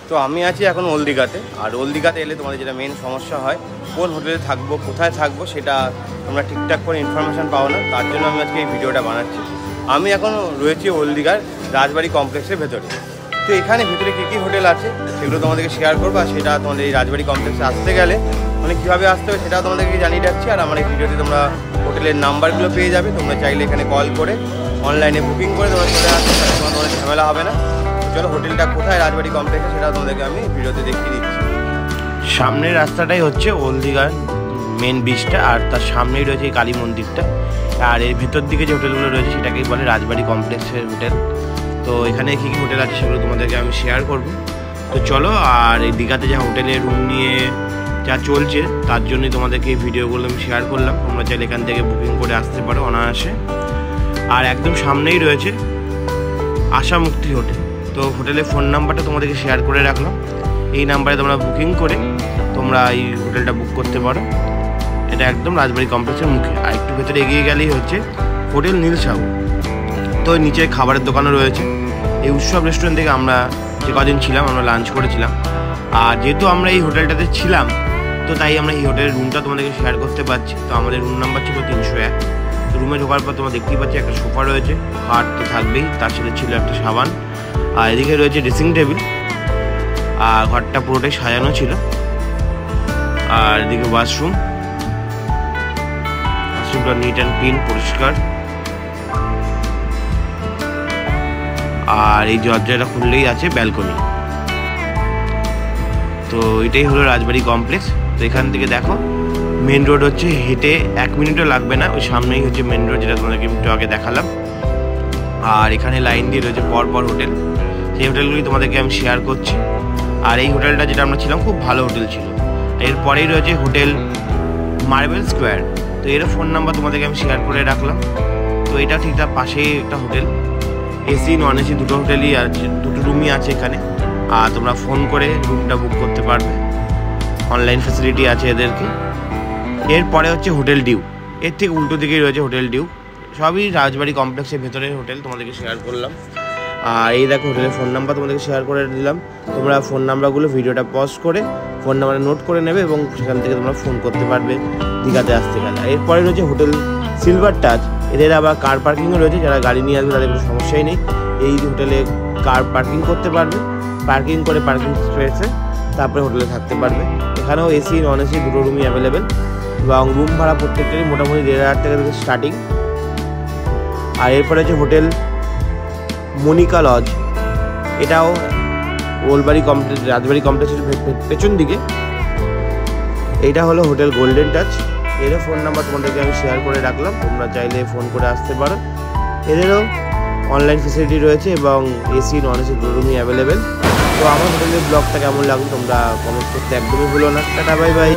তো আমি আছি এখন ওল্ড দীঘাতে। আর ওল্ড দীঘাতে এলে তোমাদের যেটা মেন সমস্যা হয়, কোন হোটেলে থাকবো, কোথায় থাকবো, সেটা তোমরা ঠিকঠাক করে ইনফরমেশান পাও না। তার জন্য আমি আজকে এই ভিডিওটা বানাচ্ছি। আমি এখন রয়েছি ওল্ড দীঘার রাজবাড়ি কমপ্লেক্সের ভেতরে। তো এখানে ভিতরে কী কী হোটেল আছে সেগুলো তোমাদেরকে শেয়ার করবো। আর সেটা তোমাদের এই রাজবাড়ি কমপ্লেক্সে আসতে গেলে মানে কীভাবে আসতে হবে সেটা তোমাদেরকে জানিয়ে রাখছি। আর আমার এই ভিডিওতে তোমরা হোটেলের নাম্বারগুলো পেয়ে যাবে। তোমরা চাইলে এখানে কল করে অনলাইনে বুকিং করে তোমরা চলে আসতে, তাহলে তোমাদের ঝামেলা হবে না। চলো হোটেলটা কোথায় রাজবাড়ি কমপ্লেক্সে সেটা তোমাদেরকে আমি ভিডিওতে দেখিয়ে দিচ্ছি। সামনের রাস্তাটাই হচ্ছে ওল্ড দীঘার মেন ব্রিজটা, আর তার সামনেই রয়েছে এই কালী মন্দিরটা। আর এর ভেতর দিকে যে হোটেলগুলো রয়েছে সেটাকেই বলে রাজবাড়ি কমপ্লেক্সের হোটেল। তো এখানে কী কী হোটেল আছে সেগুলো তোমাদেরকে আমি শেয়ার করব। তো চলো, আর এই দীঘাতে যা হোটেলে রুম নিয়ে যা চলছে তার জন্যই তোমাদেরকে এই ভিডিওগুলো আমি শেয়ার করলাম। তোমরা চাইলে এখান থেকে বুকিং করে আসতে পারো অনায়াসে। আর একদম সামনেই রয়েছে আশা মুক্তি হোটেল। তো হোটেলের ফোন নাম্বারটা তোমাদেরকে শেয়ার করে রাখলাম। এই নাম্বারে তোমরা বুকিং করে তোমরা এই হোটেলটা বুক করতে পারো। এটা একদম রাজবাড়ি কমপ্লেক্সের মুখে। আর একটু ভেতরে এগিয়ে গেলেই হচ্ছে হোটেল নীল সাহু। তো নিচে খাবারের দোকানও রয়েছে। এই উৎসব রেস্টুরেন্ট থেকে আমরা যে কদিন ছিলাম আমরা লাঞ্চ করেছিলাম। আর যেহেতু আমরা এই হোটেলটাতে ছিলাম তো তাই আমরা এই হোটেলের রুমটা তোমাদেরকে শেয়ার করতে পারছি। তো আমাদের রুম নাম্বার ছিল 301। তো রুমে ঢোকার পর তোমরা দেখতেই পাচ্ছি একটা সোফা রয়েছে, খাট তো থাকবেই, তার সাথে ছিল একটা সাবান। আর এদিকে রয়েছে ড্রেসিং টেবিল। আর ঘরটা পুরোটাই সাজানো ছিল। আর এদিকে ওয়াশরুম, ওয়াশরুমটা নিট অ্যান্ড ক্লিন, পরিষ্কার। আর এই দরজাটা খুললেই আছে ব্যালকনি। তো এটাই হলো রাজবাড়ি কমপ্লেক্স। তো এখান থেকে দেখো মেন রোড হচ্ছে, হেঁটে 1 মিনিটও লাগবে না, ওই সামনেই হচ্ছে মেন রোড, যেটা তোমাদেরকে একটু আগে দেখালাম। আর এখানে লাইন দিয়ে রয়েছে পরপর হোটেল। সেই হোটেলগুলি তোমাদেরকে আমি শেয়ার করছি। আর এই হোটেলটা যেটা আমরা ছিলাম খুব ভালো হোটেল ছিল। এরপরেই রয়েছে হোটেল মার্বেল স্কোয়ার। তো এরও ফোন নাম্বার তোমাদেরকে আমি শেয়ার করে রাখলাম। তো এটা ঠিক তার পাশেই একটা হোটেল, এসি নন এসি দুটো হোটেলই আছে, দুটো রুমই আছে এখানে। আর তোমরা ফোন করে রুমটা বুক করতে পারবে, অনলাইন ফ্যাসিলিটি আছে এদেরকে। এরপরে হচ্ছে হোটেল ডিউ। এর ঠিক উল্টো দিকেই রয়েছে হোটেল ডিউ। সবই রাজবাড়ি কমপ্লেক্সের ভেতরের হোটেল, তোমাদেরকে শেয়ার করলাম। আর এই দেখো হোটেলের ফোন নাম্বার তোমাদেরকে শেয়ার করে দিলাম। তোমরা ফোন নাম্বারগুলো ভিডিওটা পজ করে ফোন নাম্বারে নোট করে নেবে এবং সেখান থেকে তোমরা ফোন করতে পারবে দীঘাতে আসতে গেলে। এরপরে রয়েছে হোটেল সিলভার টাচ। এদের আবার কার পার্কিংও রয়েছে, যারা গাড়ি নিয়ে আসবে তাদের কোনো সমস্যাই নেই। এই হোটেলে কার পার্কিং করতে পারবে, পার্কিং করে পার্কিং স্পেসে তারপরে হোটেলে থাকতে পারবে। এখানেও এসি নন এসি দুটো রুমই অ্যাভেলেবেল এবং রুম ভাড়া প্রত্যেকটারই মোটামুটি 1,500 টাকা থেকে স্টার্টিং। আর এরপরে হচ্ছে হোটেল মনিকা লজ। এটাও ওলবাড়ি কমপ্লেক্স, রাজবাড়ি কমপ্লেক্সের পেছন দিকে। এইটা হলো হোটেল গোল্ডেন টাচ। এরও ফোন নাম্বার তোমাদেরকে আমি শেয়ার করে রাখলাম, তোমরা চাইলে ফোন করে আসতে পারো। এদেরও অনলাইন ফেসিলিটি রয়েছে এবং এসি নন এসি দুটো রুমই অ্যাভেলেবেল। তো আমার হোটেলের ব্লগটা কেমন লাগলো তোমরা কমেন্ট করতে একদমই ভুলো না। Tata, bye bye.